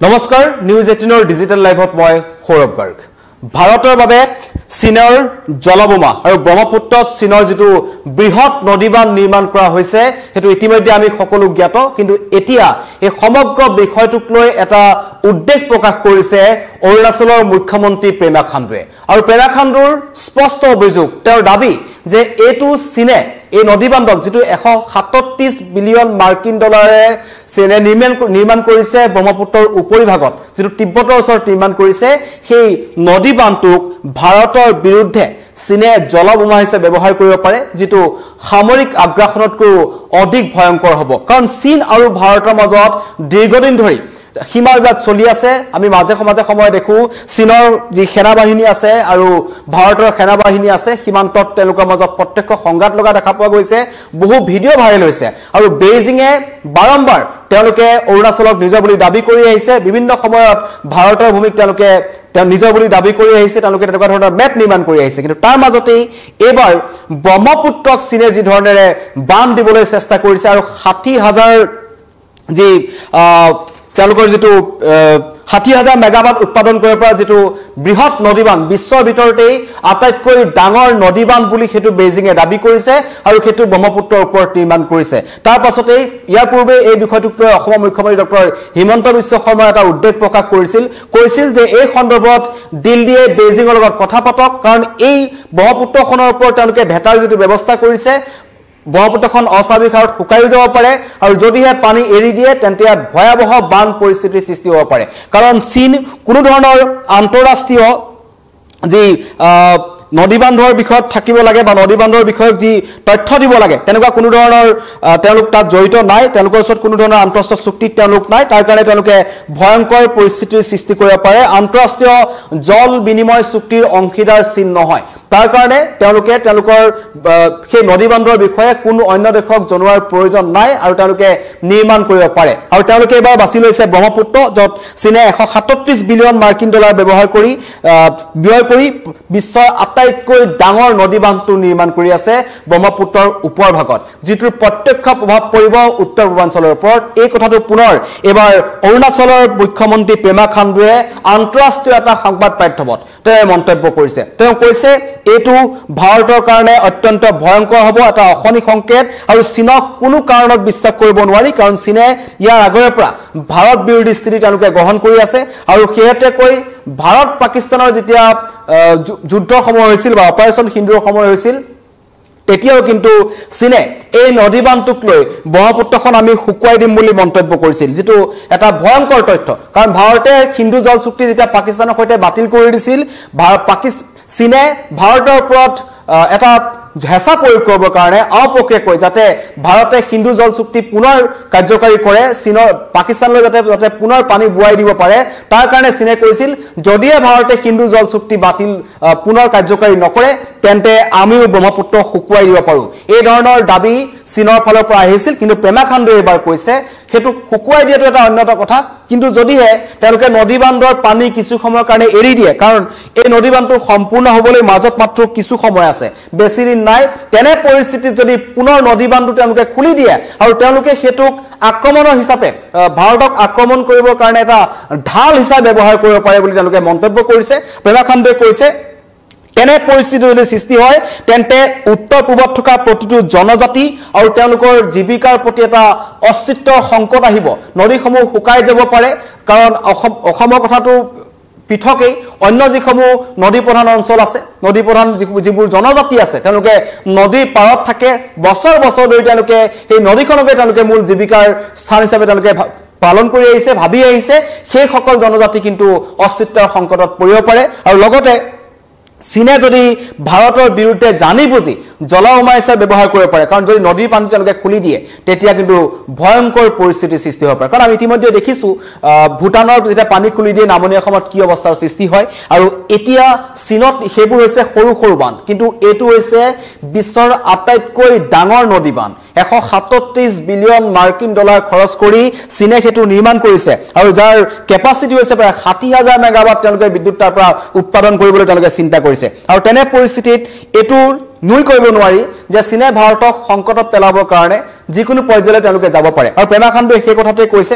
নমস্কাৰ news 18 digital লাইভত মই সৌৰভ গাৰ্গ ভাৰতৰ বাবে চীনৰ জলবোমা আৰু ব্ৰহ্মপুত্ৰত চীনৰ যেটো বৃহৎ নদীবান নিৰ্মাণ কৰা হৈছে হেতু ইতিমধ্যে আমি সকলো জ্ঞাত কিন্তু এতিয়া এই সমগ্ৰ বিষয়টোক লৈ এটা উদ্বেগ প্ৰকাশ কৰিছে অৰুণাচলৰ মুখ্যমন্ত্ৰী পেমা খাণ্ডুৱে আৰু পেমা খাণ্ডুৰ স্পষ্ট অভিযোগ তেওঁৰ দাবী যে এটো চীনে এই নদীবান্ধক যেটো 137 বিলিয়ন মাৰ্কিন ডলাৰে চীনে নিৰ্মাণ কৰিছে ব্ৰহ্মপুত্ৰৰ উপৰিভাগত যেটো তিব্বতৰ ওচৰত নিৰ্মাণ কৰিছে সেই নদীবান্ধটোক ভাৰতৰ বিৰুদ্ধে চীনে জলবোমা হিচাপে ব্যৱহাৰ কৰিব পাৰে যেটো সামৰিক আগ্ৰাসনতকৈ অধিক ভয়ংকৰ হ'ব কাৰণ চীন আৰু ভাৰতৰ মাজত দীৰ্ঘদিন ধৰি সীমা বিবাদ চলি আছে আমি মাজে সময় দেখো চীনৰ যি সেনা বাহিনী আছে আৰু ভাৰতৰ সেনা বাহিনী আছে সীমান্তত তেওঁলোকৰ মাজত প্ৰত্যক্ষ সংঘাত লগা দেখা পোৱা গৈছে বহু ভিডিও ভাইৰেল হৈছে আৰু বেইজিঙে বাৰম্বাৰ তেওঁলোকে অৰুণাচলক নিজৰ বুলি দাবী কৰি আহিছে বিভিন্ন সময়ত ভাৰতৰ ভূমিক তেওঁলোকে নিজৰ বুলি দাবী কৰি আহিছে তেওঁলোকে তেনেকুৱা ধৰণৰ মেপ নিৰ্মাণ কৰি আহিছে কিন্তু তাৰ মাজতেই এবাৰ ব্ৰহ্মপুত্ৰক চীনে যি ধৰণেৰে বান দিবলৈ চেষ্টা কৰিছে আৰু 60,000 যি তেওঁলোকৰ যেটো 60,000 মেগাৱাট উৎপাদন কৰাৰ পৰা যেটো বৃহৎ নদীবান বিশ্বৰ ভিতৰতেই আটাইতকৈ ডাঙৰ নদীবান বুলি হেতু বেইজিঙে দাবী কৰিছে আৰু হেতু ব্ৰহ্মপুত্ৰৰ ওপৰত নিৰ্মাণ কৰিছে তাৰ পাছতেই ইয়াৰ পূৰ্বে এই বিষয়টোক লৈ অসম মুখ্যমন্ত্ৰী ডক্টৰ হিমন্ত বিশ্ব শৰ্মা এটা উদ্বেগ প্ৰকাশ কৰিছিল যে এই সন্দৰ্ভত দিল্লীয়ে বেইজিঙৰ লগত কথা পাতক কাৰণ এই ব্ৰহ্মপুত্ৰখনৰ ওপৰত তেওঁলোকে ভেটাৰ যেটো ব্যৱস্থা কৰিছে ব্ৰহ্মপুত্ৰখন অস্বাভাৱিক হাৰত শুকাই যাব পাৰে আৰু যদিহে পানী এৰি দিয়ে তেন্তে ভয়াবহ বান পৰিস্থিতিৰ সৃষ্টি হ'ব পাৰে কাৰণ চীন কোনো ধৰণৰ আন্তঃৰাষ্ট্ৰীয় যি নদীবান্ধৰ বিষয়ত থাকিব লাগে বা নদীবান্ধৰ বিষয়ক যি তথ্য দিব লাগে তেনেকুৱা কোনো ধৰণৰ তেওঁলোক তাত জড়িত নাই তেওঁলোকৰ ওচৰত কোনো ধৰণৰ আন্তঃৰাষ্ট্ৰীয় চুক্তিত তেওঁলোক নাই তাৰ কাৰণে তেওঁলোকে ভয়ংকৰ পৰিস্থিতিৰ সৃষ্টি কৰিব পাৰে আন্তঃৰাষ্ট্ৰীয় জল বিনিময় চুক্তিৰ অংশীদাৰ চীন নহয় তাৰ কাৰণে তেওঁলোকৰ সেই নদীবান্ধৰ বিষয়ে কোনো অন্য দেশক জনোৱাৰ প্ৰয়োজন নাই আৰু তেওঁলোকে নিৰ্মাণ কৰিব পাৰে আৰু তেওঁলোকে এবাৰ বাছি লৈছে ব্ৰহ্মপুত্ৰ যত চীনে 137 বিলিয়ন মাৰ্কিন ডলাৰ ব্যৱহাৰ কৰি ব্যয় কৰি বিশ্বৰ আটাইতকৈ ডাঙৰ নদীবান্ধটো নিৰ্মাণ কৰি আছে ব্ৰহ্মপুত্ৰৰ উপৰভাগত যিটোৰ প্ৰত্যক্ষ প্ৰভাৱ পৰিব উত্তৰ পূৰ্বাঞ্চলৰ ওপৰত এই কথাটো পুনৰ এবাৰ অৰুণাচলৰ মুখ্যমন্ত্ৰী পেমা খাণ্ডুৱে আন্তঃৰাষ্ট্ৰীয় এটা সংবাদ মাধ্যমত তেওঁ মন্তব্য কৰিছে তেওঁ কৈছে এটো ভাৰতৰ কাৰণে অত্যন্ত ভয়ংকৰ হ'ব এটা অখনি সংকেত আৰু চীনক কোনো কাৰণত বিশ্বাস কৰিব নোৱাৰি কাৰণ চীনে ইয়াৰ আগৰে পৰা ভাৰত বিৰোধী স্থিতি তেওঁলোকে গ্ৰহণ কৰি আছে আৰু হেতে কৈ ভাৰত পাকিস্তানৰ যেতিয়া যুদ্ধৰ সময় হৈছিল বা অপাৰেচন সিন্দুৰৰ সময় হৈছিল তেতিয়াও কিন্তু চীনে এই নদীবান্ধটোক লৈ ব্ৰহ্মপুত্ৰখন আমি শুকুৱাই দিম বুলি মন্তব্য কৰিছিল যেটো এটা ভয়ংকৰ তথ্য কাৰণ ভাৰতে সিন্ধু জল চুক্তি যেতিয়া পাকিস্তানৰ সৈতে বাতিল কৰি দিছিল চীনে ভাৰতৰ ওপৰত এটা হেঁচা প্ৰয়োগ কৰিবৰ কাৰণে অপ্ৰক্ৰিয়াকৈ যাতে ভাৰতে সিন্ধু জল চুক্তি পুনৰ কাৰ্যকাৰী কৰে চীনৰ পাকিস্তানলৈ যাতে পুনৰ পানী বুৱাই দিব পাৰে তাৰ কাৰণে চীনে কৈছিল যদিহে ভাৰতে সিন্ধু জল চুক্তি বাতিল পুনৰ কাৰ্যকাৰী নকৰে তেন্তে আমিও ব্ৰহ্মপুত্ৰ শুকুৱাই দিব পাৰো এই ধৰণৰ দাবী চীনৰ ফালৰ পৰা আহিছিল কিন্তু পেমা খাণ্ডুৱে এবাৰ কৈছে হেতু শুকুৱাই দিয়াটো এটা অন্যতম কথা কিন্তু যদিহে তেওঁলোকে নদীবান্ধৰ পানী কিছু সময়ৰ কাৰণে এৰি দিয়ে কাৰণ এই নদীবান্ধটো সম্পূৰ্ণ হ'বলৈ মাজত মাত্ৰ কিছু সময় আছে বেছি দিন নাই তেনে পৰিস্থিতিত যদি পুনৰ নদীবান্ধটো তেওঁলোকে খুলি দিয়ে আৰু তেওঁলোকে হেতুক আক্ৰমণৰ হিচাপে ভাৰতক আক্ৰমণ কৰিবৰ কাৰণে এটা ঢাল হিচাপে ব্যৱহাৰ কৰিব পাৰে বুলি তেওঁলোকে মন্তব্য কৰিছে পেমা খাণ্ডুৱে কৈছে তেনে পৰিস্থিতি যদি সৃষ্টি হয় তেন্তে উত্তৰ পূবত থকা প্ৰতিটো জনজাতি আৰু তেওঁলোকৰ জীৱিকাৰ প্ৰতি এটা অস্তিত্বৰ সংকট আহিব নদীসমূহ শুকাই যাব পাৰে কাৰণ অসমৰ কথাটো পৃথকেই অন্য যিসমূহ নদী প্ৰধান অঞ্চল আছে নদী প্ৰধান যিবোৰ জনজাতি আছে তেওঁলোকে নদীৰ পাৰত থাকে বছৰ ধৰি তেওঁলোকে সেই নদীখনকে তেওঁলোকে মূল জীৱিকাৰ স্থান হিচাপে তেওঁলোকে পালন কৰি আহিছে ভাবি আহিছে সেই সকল জনজাতি কিন্তু অস্তিত্বৰ সংকটত পৰিব পাৰে আৰু লগতে চীনে যদি ভাৰতৰ বিৰুদ্ধে জানি বুজি জলবোমা হিচাপে ব্যৱহাৰ কৰিব পাৰে কাৰণ যদি নদীৰ পানী তেওঁলোকে খুলি দিয়ে তেতিয়া কিন্তু ভয়ংকৰ পৰিস্থিতিৰ সৃষ্টি হ'ব পাৰে কাৰণ আমি ইতিমধ্যে দেখিছো ভূটানৰ যেতিয়া পানী খুলি দিয়ে নামনি অসমত কি অৱস্থাৰ সৃষ্টি হয় আৰু এতিয়া চীনত সেইবোৰ হৈছে সৰু বান্ধ কিন্তু এটো হৈছে বিশ্বৰ আটাইতকৈ ডাঙৰ নদীবান্ধ 137 বিলিয়ন মাৰ্কিন ডলাৰ খৰচ কৰি চীনে হেতু নিৰ্মাণ কৰিছে আৰু যাৰ কেপাসিটি হৈছে প্ৰায় 60,000 মেগাৱাট তেওঁলোকে বিদ্যুৎ তাৰ পৰা উৎপাদন কৰিবলৈ তেওঁলোকে চিন্তা কৰিছে আৰু তেনে পৰিস্থিতিত এটো নুই কৰিব নোৱাৰি যে চীনে ভাৰতক সংকটত পেলাবৰ কাৰণে যিকোনো পৰ্যায়লৈ তেওঁলোকে যাব পাৰে আৰু পেমা খাণ্ডুৱে সেই কথাতে কৈছে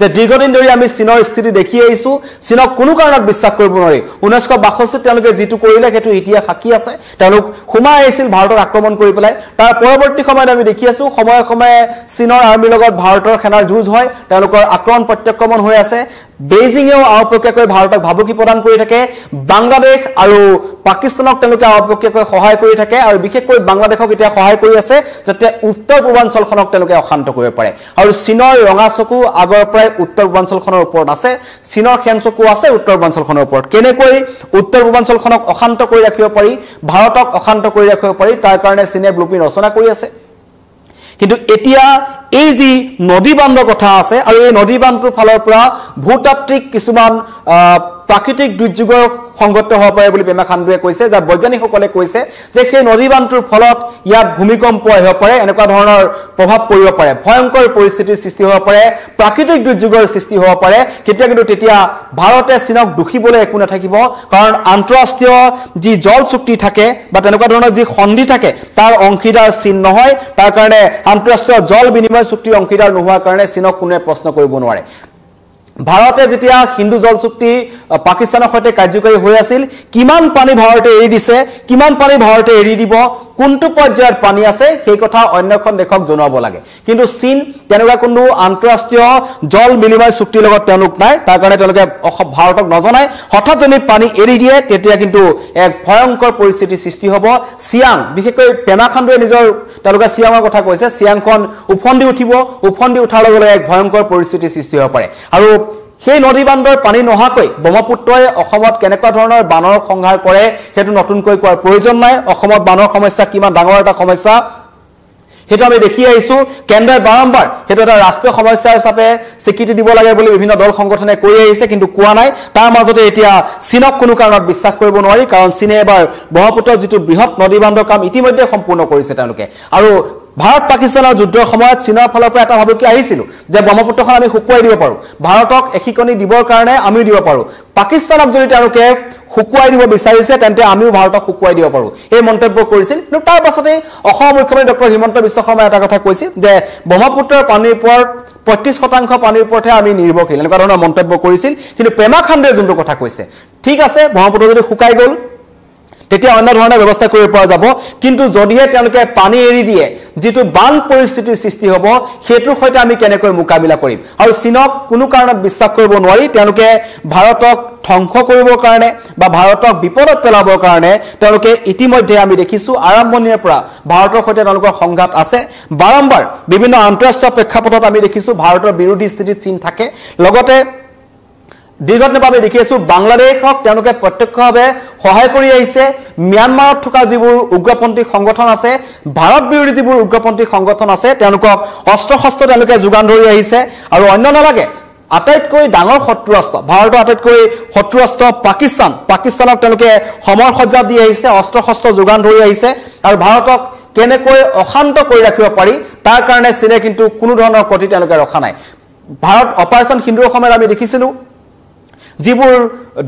যে দীৰ্ঘদিন ধৰি আমি চীনৰ স্থিতি দেখি আহিছো চীনক কোনো কাৰণত বিশ্বাস কৰিব নোৱাৰি 1962 তেওঁলোকে যেটো কৰিলে হেতু ইতিহাস সাকি আছে তেওঁলোক হুমা আহিছিল ভাৰতক আক্ৰমণ কৰি পেলাই তাৰ পৰৱৰ্তী সময়ত আমি দেখি আছো সময়ে সময়ে চীনৰ আৰ্মিৰ লগত ভাৰতৰ সেনাৰ যুঁজ হয় তেওঁলোকৰ আক্ৰমণ প্ৰত্যাক্ৰমণ হৈ আছে বেইজিংেও আওপকীয়াকৈ ভাৰতক ভাবুকি প্ৰদান কৰি থাকে বাংলাদেশ আৰু পাকিস্তানক তেওঁলোকে আওপকীয়াকৈ সহায় কৰি থাকে আৰু বিশেষকৈ বাংলাদেশক এতিয়া সহায় কৰি আছে যাতে উত্তৰ পূৰ্বাঞ্চলখনক তেওঁলোকে অশান্ত কৰিব পাৰে আৰু চীনৰ ৰঙা চকু আগৰ প্ৰায় উত্তৰ পূৰ্বাঞ্চলখনৰ ওপৰত আছে চীনৰ খেন চকু আছে উত্তৰ পূৰ্বাঞ্চলখনৰ ওপৰত কেনেকৈ উত্তৰ পূৰ্বাঞ্চলখনক অশান্ত কৰি ৰাখিব পাৰি ভাৰতক অশান্ত কৰি ৰাখিব পাৰি তাৰ কাৰণে চীনে ব্লুপ্ৰিন্ট ৰচনা কৰি আছে কিন্তু এতিয়া এই যি নদী বান্ধৰ কথা আছে আৰু এই নদী বান্ধৰ ফালৰ পৰা ভূতাত্ত্বিক কিছুমান প্ৰাকৃতিক দুৰ্যোগৰ সংগত হ'ব পাৰে বুলি পেমা খাণ্ডুৱে কৈছে যে বৈজ্ঞানিকসকলে কৈছে যে সেই নদী বান্ধৰ ফলত ইয়াত ভূমিকম্প আহিব পাৰে এনেকুৱা ধৰণৰ প্ৰভাৱ পৰিব পাৰে ভয়ংকৰ পৰিস্থিতিৰ সৃষ্টি হ'ব পাৰে প্ৰাকৃতিক দুৰ্যোগৰ সৃষ্টি হ'ব পাৰে কিন্তু তেতিয়া ভাৰতে চীনক দুখিবলৈ একো নাথাকিব কাৰণ আন্তঃৰাষ্ট্ৰীয় যি জল চুক্তি থাকে বা তেনেকুৱা ধৰণৰ যি সন্ধি থাকে তাৰ অংশীদাৰ চীন নহয় তাৰ কাৰণে আন্তঃৰাষ্ট্ৰীয় জল বিনিময় চুক্তিৰ অংশীদাৰ নোহোৱাৰ কাৰণে চীনক কোনে প্ৰশ্ন কৰিব নোৱাৰে ভাৰতে যেতিয়া হিন্দু জল চুক্তি পাকিস্তানৰ সৈতে কাৰ্যকৰী হৈ আছিল কিমান পানী ভাৰতে এৰি দিছে কিমান পানী ভাৰতে এৰি দিব কোনটো পৰ্যায়ত পানী আছে সেই কথা অন্যখন দেশক জনাব লাগে কিন্তু চীন তেনেকুৱা কোনো আন্তঃৰাষ্ট্ৰীয় জল বিনিময় চুক্তিৰ লগত তেওঁলোক নাই তাৰ কাৰণে তেওঁলোকে ভাৰতক নজনায় হঠাৎ যদি পানী এৰি দিয়ে তেতিয়া কিন্তু এক ভয়ংকৰ পৰিস্থিতিৰ সৃষ্টি হ'ব সিয়াং বিশেষকৈ পেমা খাণ্ডুৱে নিজৰ তেওঁলোকে সিয়াঙৰ কথা কৈছে সিয়াংখন উফন্দি উঠিব উফন্দি উঠাৰ লগে লগে এক ভয়ংকৰ পৰিস্থিতিৰ সৃষ্টি হ'ব পাৰে আৰু সেই নদী বান্ধৰ পানী নহাকৈ ব্ৰহ্মপুত্ৰই অসমত কেনেকুৱা ধৰণৰ বানৰ সংহাৰ কৰে হেতু নতুনকৈ কোৱাৰ প্ৰয়োজন নাই অসমত বানৰ সমস্যা কিমান ডাঙৰ এটা সমস্যা হেতু আমি দেখি আহিছো কেন্দ্ৰই বাৰম্বাৰ হেতু এটা ৰাষ্ট্ৰীয় সমস্যা হিচাপে স্বীকৃতি দিব লাগে বুলি বিভিন্ন দল সংগঠনে কৈ আহিছে কিন্তু কোৱা নাই তাৰ মাজতে এতিয়া চীনক কোনো কাৰণত বিশ্বাস কৰিব নোৱাৰি কাৰণ চীনে এবাৰ ব্ৰহ্মপুত্ৰৰ যিটো বৃহৎ নদী বান্ধৰ কাম ইতিমধ্যে সম্পূৰ্ণ কৰিছে তেওঁলোকে আৰু ভাৰত পাকিস্তানৰ যুদ্ধৰ সময়ত চীনৰ ফালৰ পৰা এটা ভাবুকি আহিছিল যে ব্ৰহ্মপুত্ৰখন আমি শুকুৱাই দিব পাৰো ভাৰতক এখিকনি দিবৰ কাৰণে আমিও দিব পাৰো পাকিস্তানক যদি তেওঁলোকে শুকুৱাই দিব বিচাৰিছে তেন্তে আমিও ভাৰতক শুকুৱাই দিব পাৰো এই মন্তব্য কৰিছিল কিন্তু তাৰ পাছতে অসম মুখ্যমন্ত্ৰী ডক্টৰ হিমন্ত বিশ্ব শৰ্মাই এটা কথা কৈছিল যে ব্ৰহ্মপুত্ৰৰ পানীৰ ওপৰত 35% পানীৰ ওপৰতহে আমি নিৰ্ভৰশীল এনেকুৱা ধৰণৰ মন্তব্য কৰিছিল কিন্তু পেমা খাণ্ডুৱে যোনটো কথা কৈছে ঠিক আছে ব্ৰহ্মপুত্ৰ যদি শুকাই গ'ল তেতিয়া অন্য ধৰণৰ ব্যৱস্থা কৰিব পৰা যাব কিন্তু যদিহে তেওঁলোকে পানী এৰি দিয়ে যেটো বান পৰিস্থিতিৰ সৃষ্টি হ'ব হেতুৰ সৈতে আমি কেনেকৈ মুকাবিলা কৰিম আৰু চীনক কোনো কাৰণত বিশ্বাস কৰিব নোৱাৰি তেওঁলোকে ভাৰতক ধ্বংস কৰিবৰ কাৰণে বা ভাৰতক বিপদত পেলাবৰ কাৰণে তেওঁলোকে ইতিমধ্যে আমি দেখিছো আৰম্ভণিৰ পৰা ভাৰতৰ সৈতে তেওঁলোকৰ সংঘাত আছে বাৰম্বাৰ বিভিন্ন আন্তঃৰাষ্ট্ৰীয় প্ৰেক্ষাপটত আমি দেখিছো ভাৰতৰ বিৰোধী স্থিতিত চীন থাকে লগতে দীৰ্ঘদিনৰ বাবে দেখি আছো বাংলাদেশক তেওঁলোকে প্ৰত্যক্ষভাৱে সহায় কৰি আহিছে মিয়ানমাৰত থকা যিবোৰ উগ্ৰপন্থী সংগঠন আছে ভাৰত বিৰোধী যিবোৰ উগ্ৰপন্থী সংগঠন আছে তেওঁলোকক অস্ত্ৰ শস্ত্ৰ তেওঁলোকে যোগান ধৰি আহিছে আৰু অন্য নালাগে আটাইতকৈ ডাঙৰ শত্ৰু ৰাষ্ট্ৰ ভাৰতৰ আটাইতকৈ শত্ৰু ৰাষ্ট্ৰ পাকিস্তানক তেওঁলোকে সমৰ সজ্জা দি আহিছে অস্ত্ৰ শস্ত্ৰ যোগান ধৰি আহিছে আৰু ভাৰতক কেনেকৈ অশান্ত কৰি ৰাখিব পাৰি তাৰ কাৰণে চীনে কিন্তু কোনো ধৰণৰ কটি তেওঁলোকে ৰখা নাই ভাৰত অপাৰেচন সিন্দুৰ সময়ত আমি দেখিছিলো যিবোৰ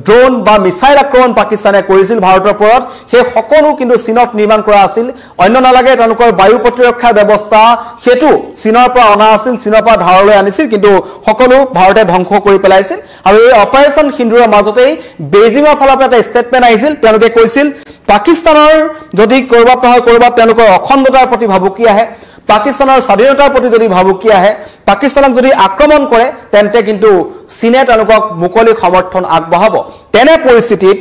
ড্ৰোন বা মিসাইল আক্ৰমণ পাকিস্তানে কৰিছিল ভাৰতৰ ওপৰত সেই সকলো কিন্তু চীনত নিৰ্মাণ কৰা আছিল অন্য নালাগে তেওঁলোকৰ বায়ু প্ৰতিৰক্ষা ব্যৱস্থা হেতু চীনৰ পৰা অনা আছিল চীনৰ পৰা ধাৰলৈ আনিছিল কিন্তু সকলো ভাৰতে ধ্বংস কৰি পেলাইছিল আৰু এই অপাৰেচন সিন্দুৰৰ মাজতেই বেইজিঙৰ ফালৰ পৰা এটা ষ্টেটমেন্ট আহিছিল তেওঁলোকে কৈছিল পাকিস্তানৰ যদি কৰবাত তেওঁলোকৰ অখণ্ডতাৰ প্ৰতি ভাবুকি আহে পাকিস্তানৰ স্বাধীনতাৰ প্ৰতি যদি ভাবুকি আহে পাকিস্তানক যদি আক্ৰমণ কৰে তেন্তে কিন্তু চীনে তেওঁলোকক মুকলি সমৰ্থন আগবঢ়াব তেনে পৰিস্থিতিত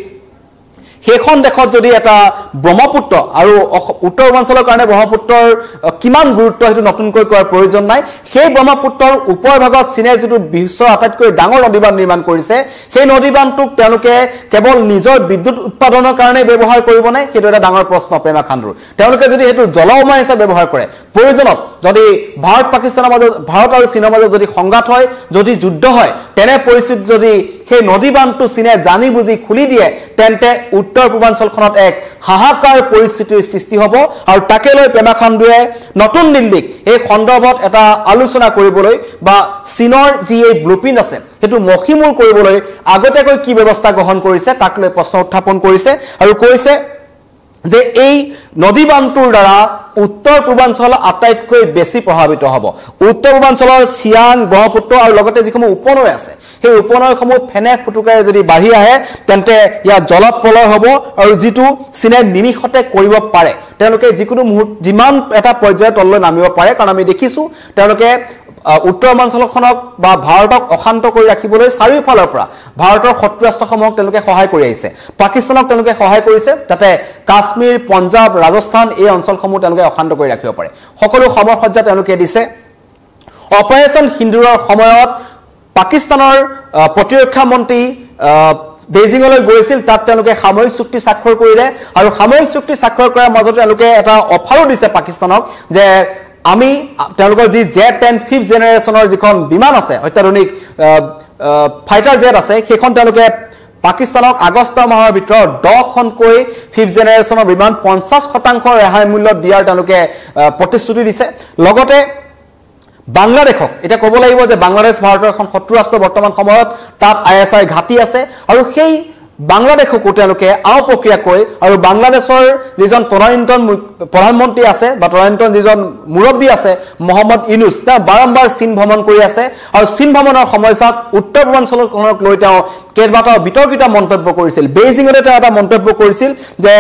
সেইখন দেশত যদি এটা ব্ৰহ্মপুত্ৰ আৰু উত্তৰ পূৰ্বাঞ্চলৰ কাৰণে ব্ৰহ্মপুত্ৰৰ কিমান গুৰুত্ব হেতু নতুনকৈ কৰাৰ প্ৰয়োজন নাই সেই ব্ৰহ্মপুত্ৰৰ ওপৰ ভাগত চীনে যেটো বিশ্বৰ আটাইতকৈ ডাঙৰ নদীবান্ধ নিৰ্মাণ কৰিছে সেই নদীবান্ধটোক তেওঁলোকে কেৱল নিজৰ বিদ্যুৎ উৎপাদনৰ কাৰণে ব্যৱহাৰ কৰিব নাই সেইটো এটা ডাঙৰ প্ৰশ্ন পেমা খাণ্ডুৰ তেওঁলোকে যদি হেতু জলসীমা হিচাপে ব্যৱহাৰ কৰে প্ৰয়োজনত যদি ভাৰত পাকিস্তানৰ মাজত ভাৰত আৰু চীনৰ মাজত যদি সংঘাত হয় যদি যুদ্ধ হয় তেনে পৰিস্থিতি যদি সেই নদীবান্ধটো চীনে জানি বুজি খুলি দিয়ে তেন্তে উত্তৰ পূৰ্বাঞ্চলখনত এক হাহাকাৰ পৰিস্থিতিৰ সৃষ্টি হ'ব আৰু তাকে লৈ পেমা খাণ্ডুৱে নতুন দিল্লীক এই সন্দৰ্ভত এটা আলোচনা কৰিবলৈ বা চীনৰ যি এই ব্লুপ্ৰিন্ট আছে হেতু মখিমূল কৰিবলৈ আগতেকৈ কি ব্যৱস্থা গ্ৰহণ কৰিছে তাক লৈ প্ৰশ্ন উত্থাপন কৰিছে আৰু কৈছে যে এই নদী বান্ধটোৰ দ্বাৰা উত্তৰ পূৰ্বাঞ্চল আটাইতকৈ বেছি প্ৰভাৱিত হ'ব উত্তৰ পূৰ্বাঞ্চলৰ চিয়াং ব্ৰহ্মপুত্ৰ আৰু লগতে যিসমূহ উপনৈ আছে সেই উপনৈসমূহ ফেনে ফুটুকাৰে যদি বাঢ়ি আহে তেন্তে ইয়াৰ জলপ্ৰলয় হ'ব আৰু যিটো চীনে নিমিষতে কৰিব পাৰে তেওঁলোকে যিকোনো যিমান এটা পৰ্যায়ৰ তললৈ নামিব পাৰে কাৰণ আমি দেখিছো তেওঁলোকে উত্তৰ অঞ্চলখনক বা ভাৰতক অশান্ত কৰি ৰাখিবলৈ চাৰিওফালৰ পৰা ভাৰতৰ শত্ৰু ৰাষ্ট্ৰসমূহক তেওঁলোকে সহায় কৰি আহিছে পাকিস্তানক তেওঁলোকে সহায় কৰিছে যাতে কাশ্মীৰ পঞ্জাব ৰাজস্থান এই অঞ্চলসমূহ তেওঁলোকে অশান্ত কৰি ৰাখিব পাৰে সকলো সমৰসজ্জা তেওঁলোকে দিছে অপাৰেচন সিন্দুৰৰ সময়ত পাকিস্তানৰ প্ৰতিৰক্ষা মন্ত্ৰী বেজিঙলৈ গৈছিল তাত তেওঁলোকে সামৰিক চুক্তি স্বাক্ষৰ কৰিলে আৰু সামৰিক চুক্তি স্বাক্ষৰ কৰাৰ মাজতে তেওঁলোকে এটা অফাৰো দিছে পাকিস্তানক যে আমি তেওঁলোকৰ যি Z10 5th জেনাৰেশনৰ যিখন বিমান আছে অত্যাধুনিক ফাইটাৰ জেট আছে সেইখন তেওঁলোকে পাকিস্তানক আগষ্ট মাহৰ ভিতৰত 10খনকৈ 5th জেনাৰেশনৰ বিমান 50% ৰেহাই মূল্যত দিয়াৰ তেওঁলোকে প্ৰতিশ্ৰুতি দিছে লগতে বাংলাদেশক এটা ক'ব লাগিব যে বাংলাদেশ ভাৰতৰ এখন শত্ৰু ৰাষ্ট্ৰ বৰ্তমান সময়ত তাত ISI ঘাটি আছে আৰু সেই বাংলাদেশকো তেওঁলোকে আও প্ৰক্ৰিয়াকৈ আৰু বাংলাদেশৰ যিজন তদানীন্তন প্ৰধানমন্ত্ৰী আছে বা তদানীন্তন যিজন মুৰব্বী আছে মোহাম্মদ ইউনুস তেওঁ বাৰম্বাৰ চীন ভ্ৰমণ কৰি আছে আৰু চীন ভ্ৰমণৰ সময়ত উত্তৰ পূৰ্বাঞ্চলখনক লৈ তেওঁ কেইবাটাও বিতৰ্কিত মন্তব্য কৰিছিল বেইজিঙতে তেওঁ এটা মন্তব্য কৰিছিল যে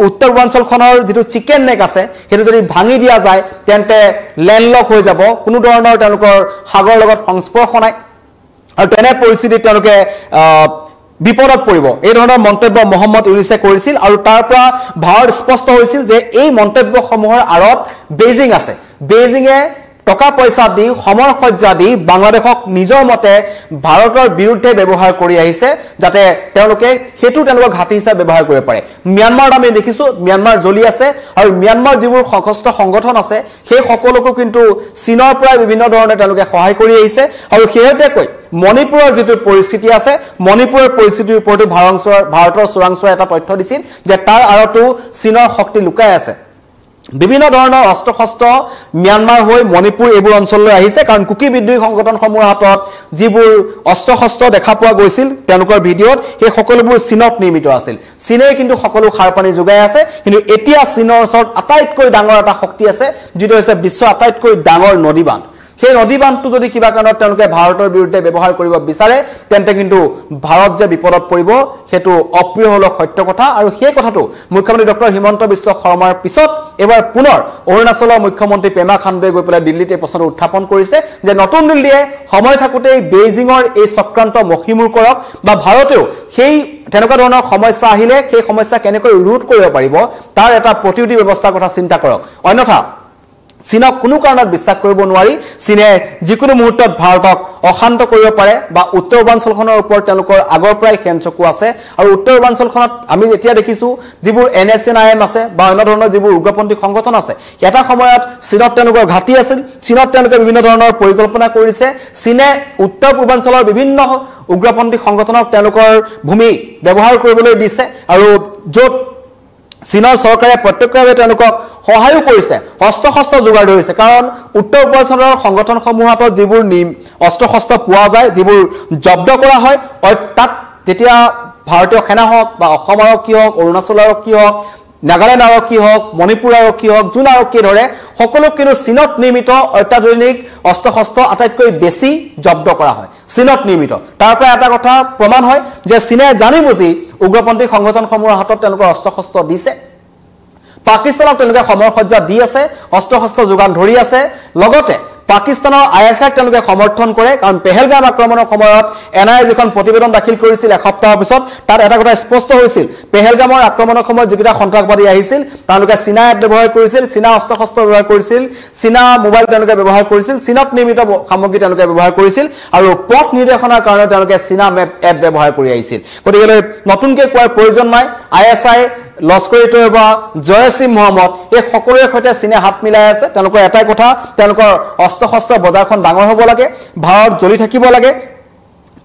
উত্তৰ পূৰ্বাঞ্চলখনৰ যিটো চিকেন নেক আছে সেইটো যদি ভাঙি দিয়া যায় তেন্তে লেণ্ডলক হৈ যাব কোনো ধৰণৰ তেওঁলোকৰ সাগৰৰ লগত সংস্পৰ্শ নাই আৰু তেনে পৰিস্থিতিত তেওঁলোকে বিপদত পৰিব এই ধৰণৰ মন্তব্য মোহাম্মদ ইউনুসে কৰিছিল আৰু তাৰ পৰা ভাৰত স্পষ্ট হৈছিল যে এই মন্তব্যসমূহৰ আৰত বেইজিং আছে বেইজিঙে টকা পইচা দি সমৰসজ্জা দি বাংলাদেশক নিজৰ মতে ভাৰতৰ বিৰুদ্ধে ব্যৱহাৰ কৰি আহিছে যাতে তেওঁলোকে হেতু তেওঁলোকৰ ঘাটি হিচাপে ব্যৱহাৰ কৰিব পাৰে মিয়ানমাৰত আমি দেখিছো মিয়ানমাৰ জ্বলি আছে আৰু মিয়ানমাৰ যিবোৰ সশস্ত্ৰ সংগঠন আছে সেই সকলোকো কিন্তু চীনৰ পৰা বিভিন্ন ধৰণে তেওঁলোকে সহায় কৰি আহিছে আৰু সেইহেতুকৈ মণিপুৰৰ যিটো পৰিস্থিতি আছে মণিপুৰৰ পৰিস্থিতিৰ ওপৰতো ভাৰতৰ চোৰাংচোৱা এটা তথ্য দিছিল যে তাৰ আৰতো চীনৰ শক্তি লুকাই আছে বিভিন্ন ধৰণৰ অস্ত্ৰ-শস্ত্ৰ মিয়ানমাৰ হৈ মণিপুৰ এইবোৰ অঞ্চললৈ আহিছে কাৰণ কুকি বিদ্ৰোহী সংগঠনসমূহৰ হাতত যিবোৰ অস্ত্ৰ-শস্ত্ৰ দেখা পোৱা গৈছিল তেওঁলোকৰ ভিডিঅ'ত সেই সকলোবোৰ চীনত নিৰ্মিত আছিল চীনে কিন্তু সকলো খাৰপানী যোগাই আছে কিন্তু এতিয়া চীনৰ ওচৰত আটাইতকৈ ডাঙৰ এটা শক্তি আছে যিটো হৈছে বিশ্বৰ আটাইতকৈ ডাঙৰ নদী বান্ধ সেই নদী বান্ধটো যদি কিবা কাৰণত তেওঁলোকে ভাৰতৰ বিৰুদ্ধে ব্যৱহাৰ কৰিব বিচাৰে তেন্তে কিন্তু ভাৰত যে বিপদত পৰিব হেতু অপ্ৰিয় হল সত্য কথা আৰু সেই কথাটো মুখ্যমন্ত্ৰী ডক্টৰ হিমন্ত বিশ্ব শৰ্মাৰ পিছত এবাৰ পুনৰ অৰুণাচলৰ মুখ্যমন্ত্ৰী পেমা খাণ্ডুৱে গৈ পেলাই দিল্লীতে প্ৰশ্ন উত্থাপন কৰিছে যে নতুন দিল্লীয়ে সময় থাকোতে বেইজিঙৰ এই চক্ৰান্ত মহিমূৰ কৰক বা ভাৰতেও সেই তেনেকুৱা ধৰণৰ সমস্যা আহিলে সেই সমস্যা কেনেকৈ ৰোধ কৰিব পাৰিব তাৰ এটা প্ৰতিৰোধী ব্যৱস্থাৰ কথা চিন্তা কৰক অন্যথা চীনক কোনো কাৰণত বিশ্বাস কৰিব নোৱাৰি চীনে যিকোনো মুহূৰ্তত ভাৰতক অশান্ত কৰিব পাৰে বা উত্তৰ পূৰ্বাঞ্চলখনৰ ওপৰত তেওঁলোকৰ আগৰ পৰাই খেনচকু আছে আৰু উত্তৰ পূৰ্বাঞ্চলখনত আমি যেতিয়া দেখিছো যিবোৰ NSCNIM আছে বা অন্য ধৰণৰ যিবোৰ উগ্ৰপন্থী সংগঠন আছে এটা সময়ত চীনত তেওঁলোকৰ ঘাটি আছিল চীনত তেওঁলোকে বিভিন্ন ধৰণৰ পৰিকল্পনা কৰিছে চীনে উত্তৰ পূৰ্বাঞ্চলৰ বিভিন্ন উগ্ৰপন্থী সংগঠনক তেওঁলোকৰ ভূমি ব্যৱহাৰ কৰিবলৈ দিছে আৰু য'ত চীনৰ চৰকাৰে প্ৰত্যক্ষভাৱে তেওঁলোকক সহায়ো কৰিছে অস্ত্ৰ-শস্ত্ৰ যোগাৰ ধৰিছে কাৰণ উত্তৰ পূৰ্বাঞ্চলৰ সংগঠনসমূহৰ হাতত যিবোৰ অস্ত্ৰ-শস্ত্ৰ পোৱা যায় যিবোৰ জব্দ কৰা হয় তাত যেতিয়া ভাৰতীয় সেনা হওক বা অসম আৰক্ষী হওক অৰুণাচল আৰক্ষী হওক নাগালেণ্ড আৰক্ষী হওক মণিপুৰ আৰক্ষী হওক যোন আৰক্ষীয়ে ধৰে সকলো কিন্তু চীনত নিৰ্মিত অত্যাধুনিক অস্ত্ৰ-শস্ত্ৰ আটাইতকৈ বেছি জব্দ কৰা হয় চীনত নিৰ্মিত তাৰ পৰা এটা কথা প্ৰমাণ হয় যে চীনে জানি বুজি উগ্ৰপন্থী সংগঠনসমূহৰ হাতত তেওঁলোকৰ অস্ত্ৰ-শস্ত্ৰ দিছে পাকিস্তানক তেওঁলোকে সমৰসজ্জা দি আছে অস্ত্ৰ-শস্ত্ৰ যোগান ধৰি আছে লগতে পাকিস্তানৰ ISI তেওঁলোকে সমৰ্থন কৰে কাৰণ পেহেলগাম আক্ৰমণৰ সময়ত NIA যিখন প্ৰতিবেদন দাখিল কৰিছিল এসপ্তাহৰ পিছত তাত এটা কথা স্পষ্ট হৈছিল পেহেলগামৰ আক্ৰমণৰ সময়ত যিকেইটা সন্ত্ৰাসবাদী আহিছিল তেওঁলোকে চীনা এপ ব্যৱহাৰ কৰিছিল চীনা অস্ত্ৰ-শস্ত্ৰ ব্যৱহাৰ কৰিছিল চীনা মোবাইল তেওঁলোকে ব্যৱহাৰ কৰিছিল চীনত নিৰ্মিত সামগ্ৰী তেওঁলোকে ব্যৱহাৰ কৰিছিল আৰু পথ নিৰ্দেশনাৰ কাৰণে তেওঁলোকে চীনা এপ ব্যৱহাৰ কৰি আহিছিল গতিকে নতুনকৈ কোৱাৰ প্ৰয়োজন নাই ISI লস্কৰি-তৈয়বা জয়সি মোহাম্মদ এই সকলোৰে সৈতে চীনে হাত মিলাই আছে তেওঁলোকৰ এটাই কথা তেওঁলোকৰ অস্ত্ৰ-শস্ত্ৰ বজাৰখন ডাঙৰ হ'ব লাগে ভাৰত জ্বলি থাকিব লাগে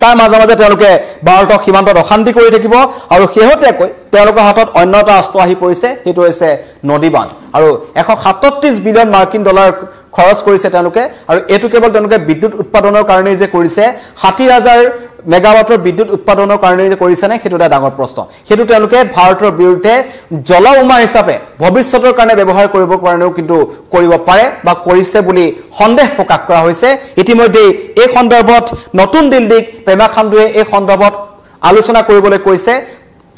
তাৰ মাজে মাজে তেওঁলোকে ভাৰতক সীমান্তত অশান্তি কৰি থাকিব আৰু শেহতীয়াকৈ তেওঁলোকৰ হাতত অন্য এটা অস্ত্ৰ আহি পৰিছে সেইটো হৈছে নদী বান্ধ আৰু 137 বিলিয়ন মাৰ্কিন ডলাৰ খৰচ কৰিছে তেওঁলোকে আৰু এটো কেৱল তেওঁলোকে বিদ্যুৎ উৎপাদনৰ কাৰণে যে কৰিছে 60000 মেগাৱাটৰ বিদ্যুৎ উৎপাদনৰ কাৰণে যে কৰিছে নে হেতু এটা ডাঙৰ প্ৰশ্ন হেতু তেওঁলোকে ভাৰতৰ বিৰুদ্ধে জলবোমা হিচাপে ভৱিষ্যতৰ কাৰণে ব্যৱহাৰ কৰিব কাৰণেও কিন্তু কৰিব পাৰে বা কৰিছে বুলি সন্দেহ প্ৰকাশ কৰা হৈছে ইতিমধ্যে এই সন্দৰ্ভত নতুন দিল্লীক পেমা খাণ্ডুৱে এই সন্দৰ্ভত আলোচনা কৰিবলৈ কৈছে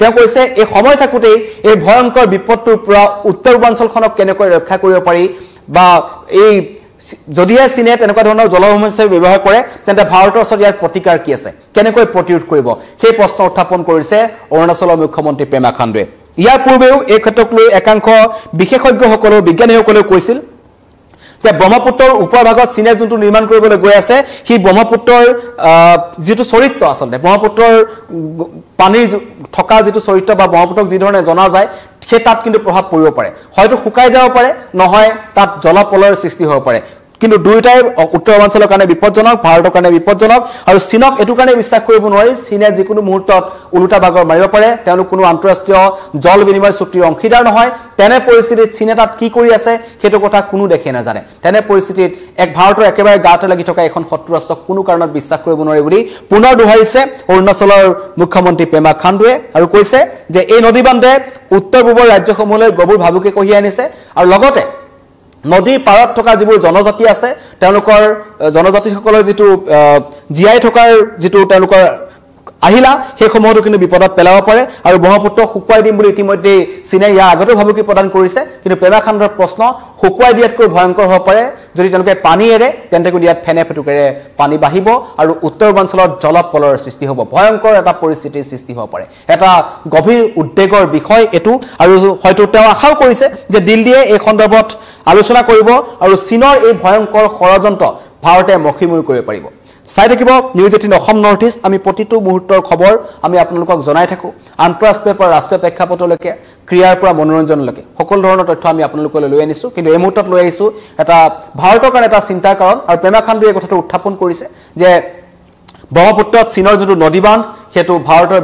তেওঁ কৈছে এই সময় থাকোতেই এই ভয়ংকৰ বিপদটোৰ পৰা উত্তৰ পূৰ্বাঞ্চলখনক কেনেকৈ ৰক্ষা কৰিব পাৰি বা এই যদিহে চীনে তেনেকুৱা ধৰণৰ জলবোমা ব্যৱহাৰ কৰে তেন্তে ভাৰতৰ ওচৰত ইয়াৰ প্ৰতিকাৰ কি আছে কেনেকৈ প্ৰতিৰোধ কৰিব সেই প্ৰশ্ন উত্থাপন কৰিছে অৰুণাচলৰ মুখ্যমন্ত্ৰী পেমা খাণ্ডুৱে ইয়াৰ পূৰ্বেও এই ক্ষেত্ৰক লৈ একাংশ বিশেষজ্ঞসকল বিজ্ঞানীসকলে কৈছিল যে ব্ৰহ্মপুত্ৰৰ ওপৰ ভাগত চীনে যোনটো নিৰ্মাণ কৰিবলৈ গৈ আছে হি ব্ৰহ্মপুত্ৰৰ যেটো চৰিত্ৰ আসলে ব্ৰহ্মপুত্ৰৰ পানী থকা যেটো চৰিত্ৰ বা ব্ৰহ্মপুত্ৰক যি ধৰণে জনা যায় সেই তাত কিন্তু প্ৰভাৱ পৰিব পাৰে হয়তো শুকাই যাব পাৰে নহয় তাত জলপলয়ৰ সৃষ্টি হ'ব পাৰে কিন্তু দুইটাই উত্তৰ পূৰ্বাঞ্চলৰ কাৰণে বিপদজনক ভাৰতৰ কাৰণে বিপদজনক আৰু চীনক এটো কাৰণে বিশ্বাস কৰিব নোৱাৰি চীনে যিকোনো মুহূৰ্তত উলুটা বাগৰ মাৰিব পাৰে তেওঁলোক কোনো আন্তঃৰাষ্ট্ৰীয় জল বিনিময় চুক্তিৰ অংশীদাৰ নহয় তেনে পৰিস্থিতিত চীনে তাত কি কৰি আছে হেতু কথা কোনো দেখে নাজানে তেনে পৰিস্থিতিত এক ভাৰতৰ একেবাৰে গাতে লাগি থকা এখন শত্ৰু ৰাষ্ট্ৰক কোনো কাৰণত বিশ্বাস কৰিব নোৱাৰি বুলি পুনৰ দোহাৰিছে অৰুণাচলৰ মুখ্যমন্ত্ৰী পেমা খাণ্ডুৱে আৰু কৈছে যে এই নদী বান্ধে উত্তৰ পূবৰ ৰাজ্যসমূহলৈ গভীৰ ভাবুকি কঢ়িয়াই আনিছে আৰু লগতে নদীৰ পাৰত থকা যিবোৰ জনজাতি আছে তেওঁলোকৰ জনজাতিসকলৰ যেটো জিআই থকাৰ যেটো তেওঁলোকৰ আহিলা সেই সময়তো কিন্তু বিপদত পেলাব পাৰে আৰু ব্ৰহ্মপুত্ৰ শুকুৱাই দিম বুলি ইতিমধ্যে চীনে ইয়াৰ আগতে ভাবুকি প্ৰদান কৰিছে কিন্তু পেমা খাণ্ডৰ প্ৰশ্ন শুকুৱাই দিয়াতকৈ ভয়ংকৰ হ'ব পাৰে যদি তেওঁলোকে পানী এৰে তেন্তে কিন্তু ইয়াত ফেনে ফেটুকেৰে পানী বাঢ়িব আৰু উত্তৰ পূৰ্বাঞ্চলত জলপলয়ৰ সৃষ্টি হ'ব ভয়ংকৰ এটা পৰিস্থিতিৰ সৃষ্টি হ'ব পাৰে এটা গভীৰ উদ্বেগৰ বিষয় এটো আৰু হয়তো তেওঁ আশাও কৰিছে যে দিল্লীয়ে এই সন্দৰ্ভত আলোচনা কৰিব আৰু চীনৰ এই ভয়ংকৰ ষড়যন্ত্ৰ ভাৰতে মখিমূৰ কৰিব পাৰিব চাই থাকিব নিউজ 18 অসম নৰ্থ ইষ্ট আমি প্ৰতিটো মুহূৰ্তৰ খবৰ আমি আপোনালোকক জনাই থাকো আন্তঃৰাষ্ট্ৰীয় পৰা ৰাষ্ট্ৰীয় প্ৰেক্ষাপটলৈকে ক্ৰিয়াৰ পৰা মনোৰঞ্জনলৈকে সকলো ধৰণৰ তথ্য আমি আপোনালোকলৈ লৈ আনিছো কিন্তু এই মুহূৰ্তত লৈ আহিছো এটা ভাৰতৰ কাৰণে এটা চিন্তাৰ কাৰণ আৰু পেমা খাণ্ডুৱে কথাটো উত্থাপন কৰিছে যে ব্ৰহ্মপুত্ৰত চীনৰ যেটো নদী বান্ধ হেতু ভাৰতৰ